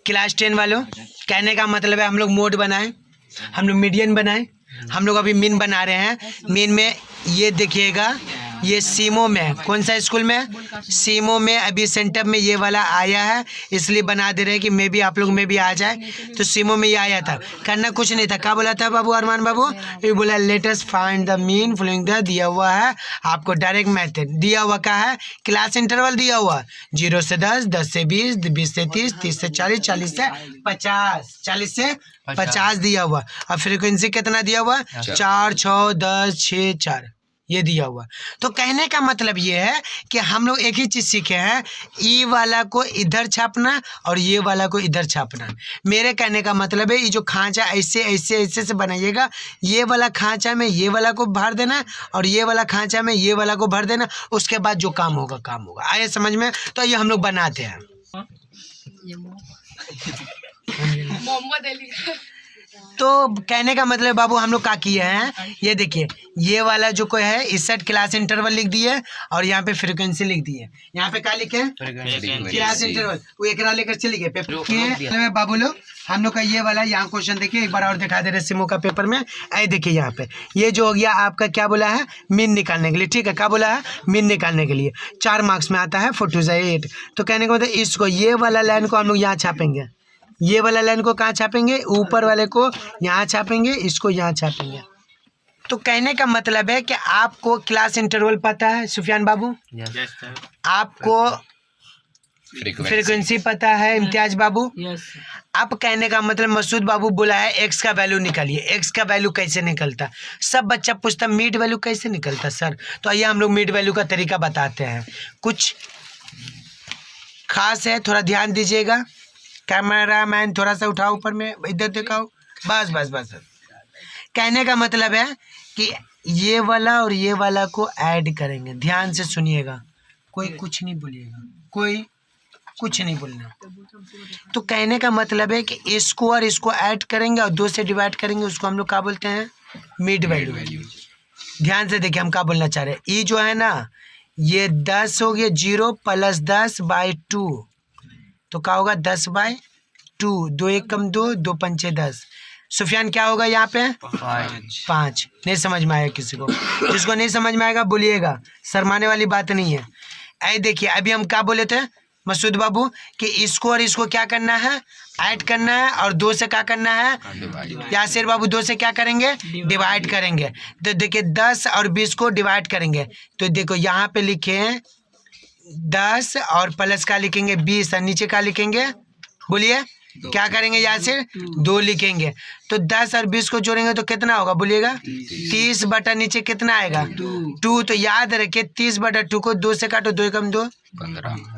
Class 10 वालों, कहने का मतलब है हम लोग मोड बनाए, हम लोग मीडियन बनाए, हम लोग अभी मीन बना रहे हैं। मीन में ये देखिएगा, ये सीमो में, कौन सा स्कूल में, सीमो में अभी सेंटर में ये वाला आया है, इसलिए बना दे रहे हैं कि मे भी आप लोग में भी आ जाए। तो सीमो में ये आया था, करना कुछ नहीं था। क्या बोला था बाबू, अरमान बाबू? ये बोला let us find the mean following the, दिया हुआ है आपको डायरेक्ट मेथड, दिया हुआ क्या है, क्लास इंटरवल दिया हुआ 0 से 10, 10 से 20, 20 से 30, 30 से 40, 40 से 50, 40 से 50 दिया हुआ। और फ्रीक्वेंसी कितना दिया हुआ, 4, 6, 10, 6, 4, ये दिया हुआ। तो कहने का मतलब ये है कि हम लोग एक ही चीज़ सीखे हैं, ई वाला को इधर छापना और ये वाला को इधर छापना। मेरे कहने का मतलब है ये जो खांचा ऐसे ऐसे ऐसे से बनाइएगा, ये वाला खांचा में ये वाला को भर देना और ये वाला खांचा में ये वाला को भर देना, उसके बाद जो काम होगा काम होगा। आए समझ में? तो ये हम लोग बनाते हैं। तो कहने का मतलब बाबू हम लोग क्या किए हैं, ये देखिए, ये वाला जो कोई है इस साइड क्लास इंटरवल लिख दिए और यहाँ पे फ्रीक्वेंसी लिख दिए। यहाँ पे क्या लिखे, क्लास इंटरवल। वो एक लेकर चली गए बाबू लोग। हम लोग का ये वाला यहाँ क्वेश्चन देखिए, एक बार और दिखा दे रहे सिमो का पेपर में। ऐ देखिए यहाँ पे ये जो हो गया आपका, क्या बोला है, मीन निकालने के लिए। ठीक है, क्या बोला है, मीन निकालने के लिए। 4 मार्क्स में आता है 4 2 8। तो कहने का मतलब इसको, ये वाला लाइन को हम लोग यहाँ छापेंगे, ये वाला लाइन को कहाँ छापेंगे, ऊपर वाले को यहाँ छापेंगे, इसको यहाँ छापेंगे। तो कहने का मतलब है कि आपको क्लास इंटरवल पता है सुफियान बाबू, आपको फ्रीक्वेंसी पता है इम्तियाज बाबू। अब कहने का मतलब मसूद बाबू बोला है एक्स का वैल्यू निकालिए। एक्स का वैल्यू कैसे निकलता, सब बच्चा पूछता मिड वैल्यू कैसे निकलता सर। तो आइए हम लोग मिड वैल्यू का तरीका बताते हैं, कुछ खास है, थोड़ा ध्यान दीजिएगा। कैमरा मैन थोड़ा सा उठाओ ऊपर में, इधर दिखाओ, बस बस बस। कहने का मतलब है कि ये वाला और ये वाला को ऐड करेंगे। ध्यान से सुनिएगा, कोई कुछ नहीं बोलिएगा, कोई कुछ नहीं बोलना। तो कहने का मतलब है कि इसको और इसको ऐड करेंगे और 2 से डिवाइड करेंगे, उसको हम लोग क्या बोलते हैं, मिड वैल्यू। ध्यान से देखिए हम क्या बोलना चाह रहे हैं। ये जो है ना, ये 10 हो गया, 0 + 10/2, तो क्या होगा 10/2। 2 1 कम 2, 2 5 10। सुफियान क्या होगा यहाँ पे, 5। नहीं समझ में आया किसी को, जिसको नहीं समझ में आएगा बोलिएगा, शर्माने वाली बात नहीं है। ऐ देखिए अभी हम क्या बोले थे मसूद बाबू, कि इसको और इसको क्या करना है, ऐड करना है और 2 से क्या करना है, यासिर बाबू 2 से क्या करेंगे, डिवाइड करेंगे। तो देखिए 10 और 20 को डिवाइड करेंगे, तो देखो यहाँ पे लिखे 10 और प्लस का लिखेंगे 20 और नीचे का लिखेंगे, बोलिए क्या करेंगे यासिर, 2 लिखेंगे। तो 10 और 20 को जोड़ेंगे तो कितना होगा बोलिएगा, 30 बटा नीचे कितना आएगा, 2। तो याद रखिए 30/2 को 2 से काटो, 2 कम 2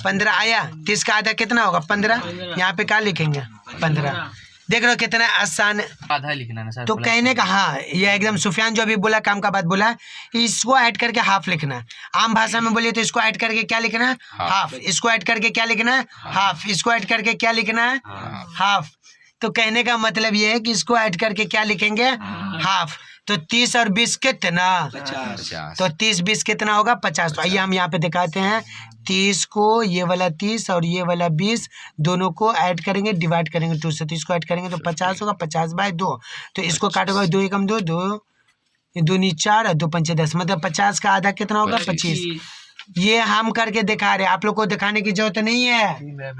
15 आया। 30 का आधा कितना होगा, 15। यहाँ पे क्या लिखेंगे, 15। देख रहे हो कितना आसान, आधा लिखना ना सर। तो कहने का, हाँ ये एकदम सुफियान जो अभी बोला काम का बात बोला, इसको ऐड करके हाफ लिखना है। आम भाषा में बोलिए तो इसको ऐड करके क्या लिखना है, हाफ। इसको ऐड करके क्या लिखना है, हाफ। इसको ऐड करके क्या लिखना है, हाफ। तो कहने का मतलब ये है कि इसको ऐड करके क्या लिखेंगे, हाफ। तो 30 और 20 कितना, 50। तो 30 20 कितना होगा, 50। तो आइए हम यहाँ पे दिखाते हैं, 30 को ये वाला 30 और ये वाला 20 दोनों को ऐड करेंगे, डिवाइड करेंगे 2 से, तो इसको ऐड करेंगे तो 50 होगा, 50/2। तो इसको काटोगे 2 1 2, 2 2 नी 4 और 2 5 10, मतलब 50 का आधा कितना होगा, 25। ये हम करके दिखा रहे हैं, आप लोग को दिखाने की जरूरत नहीं है,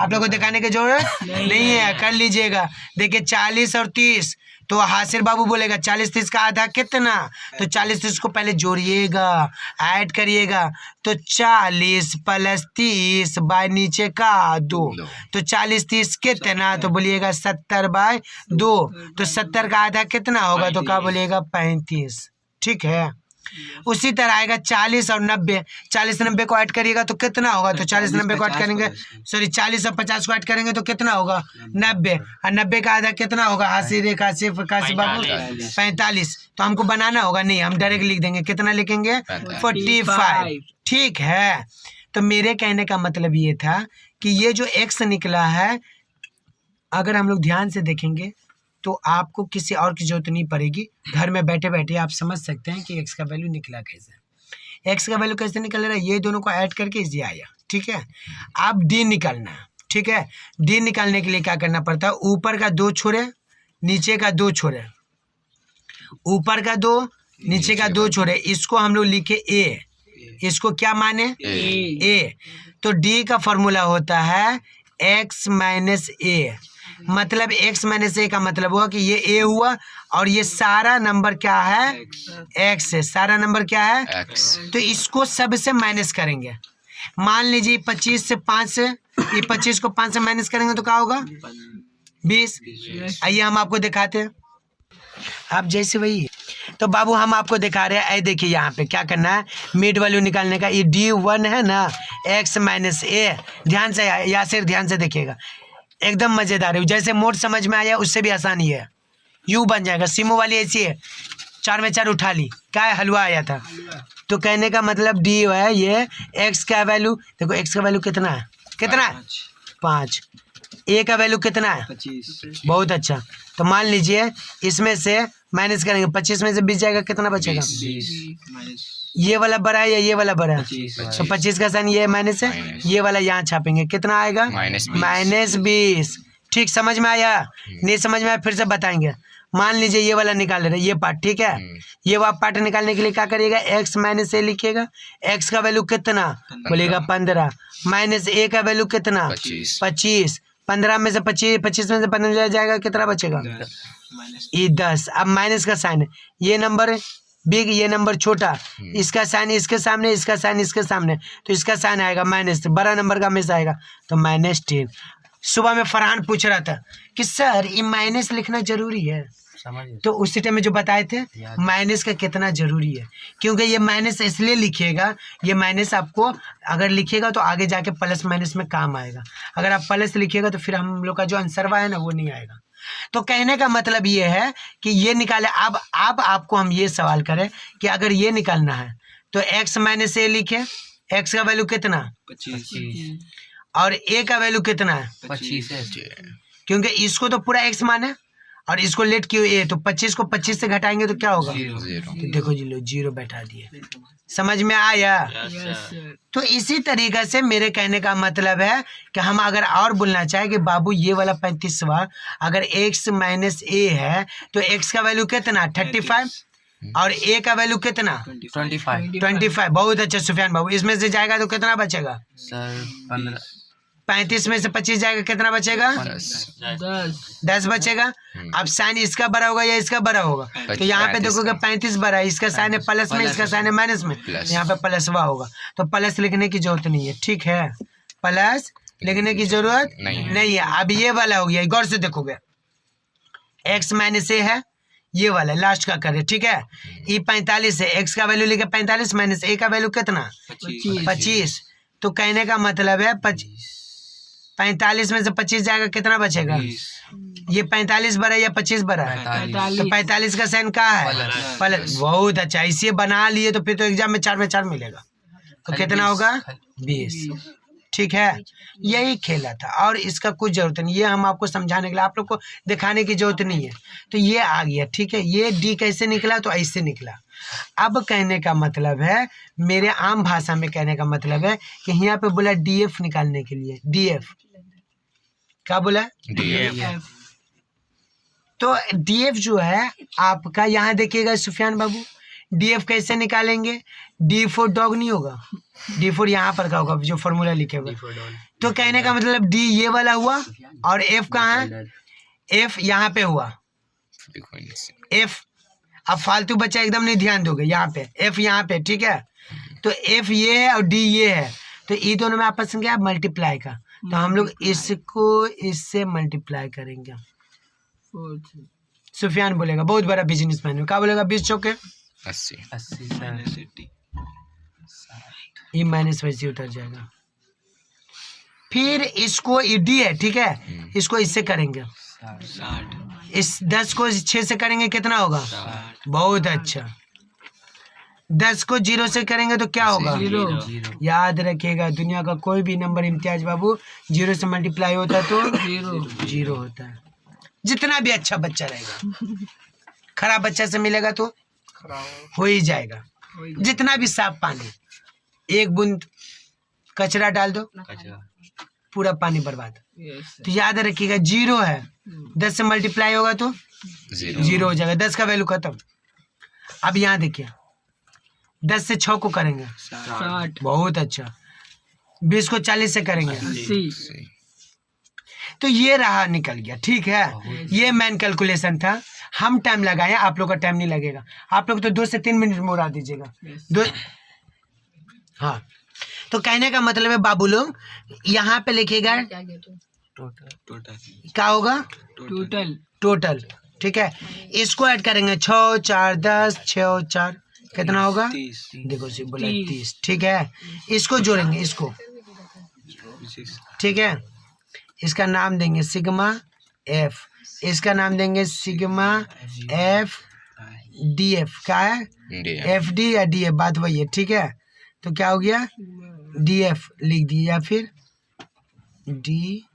आप लोग को दिखाने की जरूरत नहीं है, कर लीजिएगा। देखिए 40 और 30, तो हासिर बाबू बोलेगा 40 30 का आधा कितना, तो 40 30 को पहले जोड़िएगा, ऐड करिएगा। तो 40 + 30 बाय नीचे का 2, तो 40 30 कितना, तो बोलिएगा 70/2। तो 70 का आधा कितना होगा, तो क्या बोलिएगा 35। ठीक है, उसी तरह आएगा 40 और 90। 40 90 को ऐड करिएगा तो कितना होगा, तो 40 90 को ऐड करेंगे, सॉरी 40 और 50 को ऐड करेंगे तो कितना होगा, 90। और 90 का आधा कितना होगा, हासिर 81 बाबू 45। तो हमको बनाना होगा नहीं, हम डायरेक्ट लिख देंगे, कितना लिखेंगे, 45। ठीक है, तो मेरे कहने का मतलब ये था कि ये जो x निकला है, अगर हम लोग ध्यान से देखेंगे तो आपको किसी और की जरूरत नहीं पड़ेगी, घर में बैठे बैठे आप समझ सकते हैं कि x का वैल्यू निकला कैसे। x का वैल्यू कैसे निकल रहा है, ये दोनों को ऐड करके इसी आया। ठीक है, अब d निकालना है। ठीक है। डी निकालने के लिए क्या करना पड़ता है, ऊपर का 2 छोड़े नीचे का 2 छोड़े, ऊपर का 2 नीचे का 2 छोड़े, इसको हम लोग लिखे ए, इसको क्या माने ए। तो डी का फॉर्मूला होता है x माइनस ए, मतलब x माइनस ए का मतलब हुआ कि ये ए हुआ और ये सारा नंबर क्या है x है, सारा नंबर क्या है x। तो इसको सब से माइनस करेंगे। मान लीजिए 25 से 5 से, ये 25 को 5 से माइनस करेंगे तो क्या होगा 20। आइए हम आपको दिखाते हैं, आप जैसे वही। तो बाबू हम आपको दिखा रहे हैं, देखिए यहाँ पे क्या करना है, मिड वैल्यू निकालने का। ये D1 है ना, x माइनस ए, ध्यान से या सिर्फ ध्यान से देखिएगा, एकदम मज़ेदार है। जैसे मोड समझ में आया उससे भी आसानी है, यू बन जाएगा। सिमो वाली ऐसी है, 4 में 4 उठा ली, क्या है हलवा आया था। तो कहने का मतलब डी है ये x का वैल्यू, देखो x का वैल्यू कितना है, कितना है 5, ए का वैल्यू कितना है 25। बहुत अच्छा। तो मान लीजिए इसमें से माइनस करेंगे, 25 में से 20 जाएगा, कितना बचेगा 20 ये वाला बड़ा है या ये वाला बड़ा है, 25। तो 25 का साइन ये माइनस है, ये वाला यहाँ छापेंगे, कितना आएगा -20। -20। ठीक समझ में आया, नहीं समझ में आया फिर से बताएंगे। मान लीजिए ये वाला निकाल रहे ये पार्ट, ठीक है। ये वाला पार्ट निकालने के लिए क्या करिएगा, x माइनस ए लिखिएगा, x का वैल्यू कितना बोलिएगा 15, माइनस ए का वैल्यू कितना 25, 15 में से 25 में से 15 जाएगा, कितना बचेगा ये 10। अब माइनस का साइन है, ये नंबर बिग ये नंबर छोटा, इसका साइन इसके सामने, इसका साइन इसके सामने, तो इसका साइन आएगा माइनस, बड़ा नंबर का हमेशा आएगा तो -10। सुबह में फरहान पूछ रहा था कि सर ये माइनस लिखना जरूरी है, तो उसी टाइम में जो बताए थे माइनस का कितना जरूरी है, क्योंकि ये माइनस इसलिए लिखिएगा, ये माइनस आपको अगर लिखिएगा तो आगे जाके प्लस माइनस में काम आएगा, अगर आप प्लस लिखिएगा तो फिर हम लोग का जो आंसर है ना वो नहीं आएगा। तो कहने का मतलब ये है कि ये निकाले। अब आपको हम ये सवाल करें कि अगर ये निकालना है तो x माइनस ए लिखे, x का वैल्यू कितना 25 और a का वैल्यू कितना है 25 है, क्योंकि इसको तो पूरा x माने और इसको लेट क्यों ए, तो 25 को 25 से घटाएंगे तो क्या होगा 0। तो देखो जी लो 0 बैठा दिए, समझ में आया। तो इसी तरीके से मेरे कहने का मतलब है कि हम अगर और बोलना चाहें कि बाबू ये वाला 35वां अगर x माइनस ए है तो x का वैल्यू कितना 35 और a का वैल्यू कितना 25। बहुत अच्छा सुफियान बाबू, इसमें से जाएगा तो कितना बचेगा सर 35 में से 25 जाएगा, कितना बचेगा 10 बचेगा। अब साइन इसका बड़ा होगा या इसका बड़ा होगा, तो यहाँ पे देखोगे 35 बड़ा है, इसका साइन है प्लस में, इसका साइन है माइनस में, यहाँ पे प्लस हुआ होगा, तो प्लस लिखने की जरूरत नहीं है, ठीक है, प्लस लिखने की जरूरत नहीं है। अब ये वाला हो गया, गौर से देखोगे x माइनस ए है, ये वाला लास्ट का करे, ठीक है। ये 45 है, x का वैल्यू लिखे 45 माइनस a का वैल्यू कितना 25। तो कहने का मतलब है 45 में से 25 जाएगा, कितना बचेगा ये 45 बड़ा या 25 बड़ा है, तो 45 का साइन क्या है प्लस। बहुत अच्छा, इसे बना लिए तो फिर तो एग्जाम में 4 में 4 मिलेगा, तो कितना होगा 20, ठीक है। यही खेला था और इसका कुछ जरूरत नहीं, ये हम आपको समझाने के लिए, आप लोग को दिखाने की जरूरत नहीं है। तो ये आ गया, ठीक है। ये डी कैसे निकला, तो ऐसे निकला। अब कहने का मतलब है, मेरे आम भाषा में कहने का मतलब है कि यहाँ पे बोला डीएफ निकालने के लिए, डीएफ क्या बोला DF। तो डीएफ जो है आपका, यहाँ देखिएगा सुफियान बाबू, डीएफ कैसे निकालेंगे, D4 डॉग नहीं होगा, D4 यहाँ पर का होगा जो फॉर्मूला लिखे हुआ। तो कहने का मतलब डी ये वाला हुआ और एफ कहाँ है, एफ यहाँ पे हुआ, एफ। अब फालतू बच्चा एकदम नहीं ध्यान दोगे, यहाँ पे एफ यहाँ पे, ठीक है। तो एफ ये है और डी ये है, तो ये दोनों में आपस में क्या मल्टीप्लाई का, तो हम लोग इसको इससे मल्टीप्लाई करेंगे। सुफियान बोलेगा बहुत बड़ा बिजनेसमैन है, क्या बोलेगा 20 चौके 80 ये माइनस वैसे उतर जाएगा। फिर इसको डी है, ठीक है, इसको इससे करेंगे 60 इस 10 को 6 से करेंगे कितना होगा, बहुत अच्छा। 10 को 0 से करेंगे तो क्या होगा 0। याद रखिएगा, दुनिया का कोई भी नंबर इम्तियाज बाबू 0 से मल्टीप्लाई होता है तो 0 होता है। जितना भी अच्छा बच्चा रहेगा, खराब बच्चा से मिलेगा तो हो ही जाएगा। जितना भी साफ पानी, एक बूंद कचरा डाल दो पूरा पानी बर्बाद। यस तो याद रखिएगा 0 है, 10 से मल्टीप्लाई होगा तो 0 हो जाएगा, 10 का वैल्यू खत्म। अब यहाँ देखिए 10 से 6 को करेंगे 60 बहुत अच्छा, 20 को 40 से करेंगे 80 तो ये रहा निकल गया। ठीक है, ये मेन कैलकुलेशन था। हम टाइम लगाए, आप लोग का टाइम नहीं लगेगा। आप लोग तो 2 से 3 मिनट में उड़ा दीजिएगा। यस दो हाँ, तो कहने का मतलब है बाबू लोग यहाँ पे लिखिएगा क्या होगा टोटल टोटल। ठीक है, इसको ऐड करेंगे 6 4 10, 6 और 4 कितना होगा? देखो सी बोला 30। ठीक है, इसको जोड़ेंगे इसको। ठीक है, इसका नाम देंगे सिग्मा एफ, इसका नाम देंगे सिग्मा एफ डी एफ। क्या है? एफ डी या डी एफ, बात वही है। ठीक है, तो क्या हो गया? डी एफ लिख दीजिए या फिर डी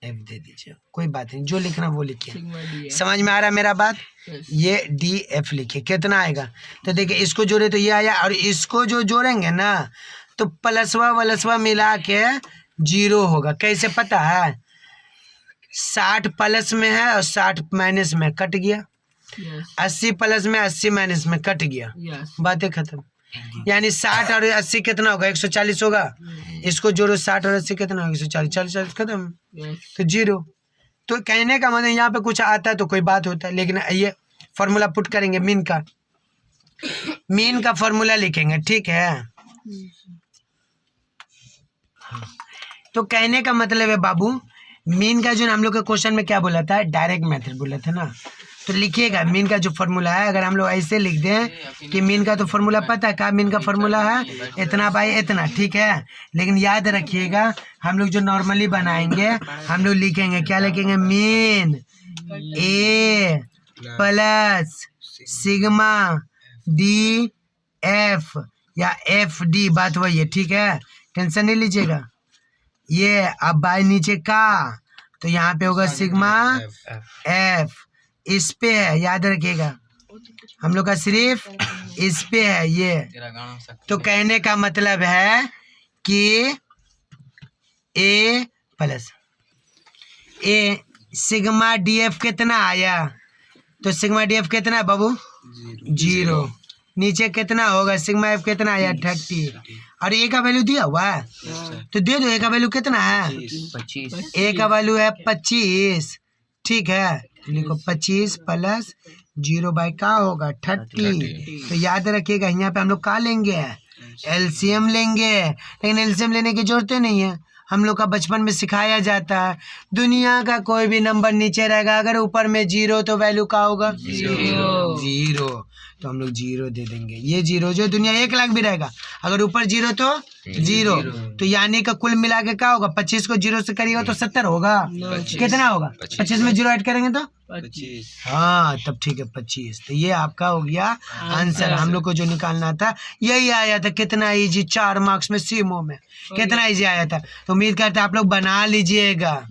एफ दे दीजिए, कोई बात नहीं, जो लिखना वो लिखिए। सिग्मा डी समझ में आ रहा है मेरा बात? यस ये डी एफ लिखिए, कितना आएगा? तो देखिए इसको जोड़े तो ये आया, और इसको जो जोड़ेंगे ना तो प्लसवा वलसवा मिला के 0 होगा। कैसे पता है? 60 प्लस में है और 60 माइनस में, कट गया। यस 80 प्लस में 80 माइनस में, कट गया, यस बातें खत्म। यानी 60 और 80 कितना होगा? 140 होगा। इसको जोड़ो 60 और 80 कितना होगा? 140, 40 खत्म, यस तो 0। तो कहने का मतलब यहाँ पे कुछ आता है तो कोई बात होता है, लेकिन ये फॉर्मूला पुट करेंगे, मीन का फॉर्मूला लिखेंगे। ठीक है, तो कहने का मतलब है बाबू मीन का जो हम लोग के क्वेश्चन में क्या बोला था? डायरेक्ट मेथड बोला था ना। तो लिखिएगा मीन का जो फॉर्मूला है, अगर हम लोग ऐसे लिख दें कि मीन का तो फॉर्मूला पता है, क्या मीन का फॉर्मूला है? इतना बाई इतना। ठीक है, लेकिन याद रखिएगा हम लोग जो नॉर्मली बनाएंगे हम लोग लिखेंगे, क्या लिखेंगे? मीन ए प्लस सिग्मा डी एफ या एफ डी, बात वही है। ठीक है, टेंशन नहीं लीजिएगा। ये अब बाई नीचे का, तो यहाँ पे होगा सिग्मा एफ, इस पे है, याद रखिएगा हम लोग का सिर्फ इस पे है ये। तो कहने का मतलब है कि ए प्लस ए सिग्मा डी एफ कितना आया? तो सिग्मा डी एफ कितना है बाबू? 0। नीचे कितना होगा? सिग्मा एफ कितना आया? 30। और ए का वैल्यू दिया हुआ है तो दे दो। ए का वैल्यू कितना है? 25 ए का वैल्यू है 25। ठीक है, लिखो 25 प्लस 0 बाई का होगा 30। तो याद रखिएगा यहाँ पे हम लोग का लेंगे? एलसीएम लेंगे, लेकिन एलसीएम लेने की जरूरत नहीं है। हम लोग का बचपन में सिखाया जाता है दुनिया का कोई भी नंबर नीचे रहेगा, अगर ऊपर में 0 तो वैल्यू का होगा 0। तो हम लोग 0 दे देंगे। ये 0 जो दुनिया 1 लाख भी रहेगा, अगर ऊपर 0 तो 0। तो यानी का कुल मिला के क्या होगा? 25 को 0 से करिएगा तो 70 होगा। कितना होगा? 25 में 0 ऐड करेंगे तो 25 हाँ, तब ठीक है 25। तो ये आपका हो गया आंसर। हम लोग को जो निकालना था यही आया था। कितना इजी, 4 मार्क्स में सीमो में कितना इजी आया था। तो उम्मीद करते हैं आप लोग बना लीजिएगा।